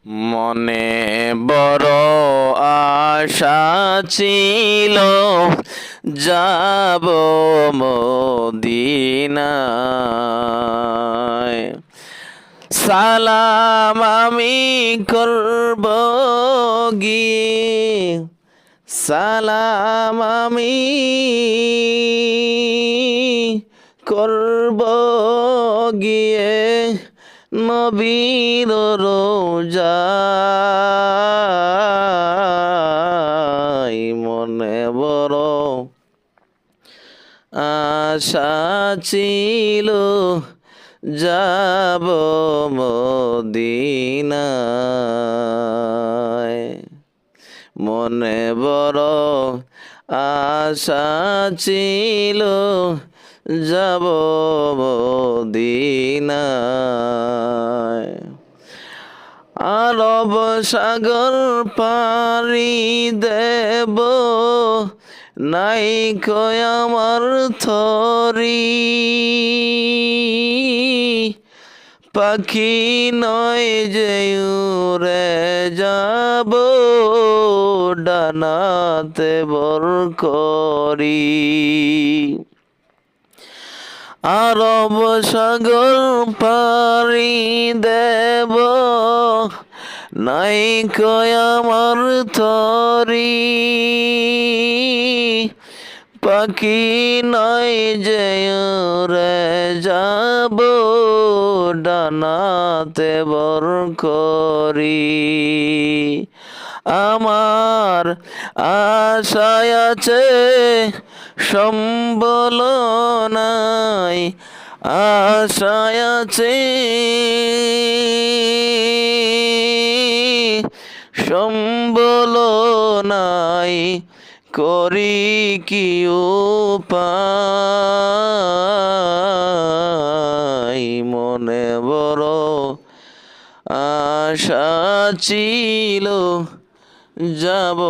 মনে বড় আশা ছিল যাব মদিনায়। সালাম আমি করব গিয়ে, সালাম আমি করব গিয়ে নবীর রোজায়। মনে বড় আশা ছিল যাব মদিনায়। মনে বড় আশা ছিল যাব মদিনায়। আরব সাগর পাড়ি দেব, নাই কয় আমার থরি। পাখি নয় যে উড়ে যাব, ডানাতে বর করি। আরব সাগর পাড়ি দেব, নাই কয় আমার তরি। পাখি নয় যে উড়ে যাব, ডানাতে বর করি। আমার আশায় আছে সম্বল নাই, আশায় আছে সম্বল নাই, করি কি উপায়। মনে বড় আশা ছিল যাব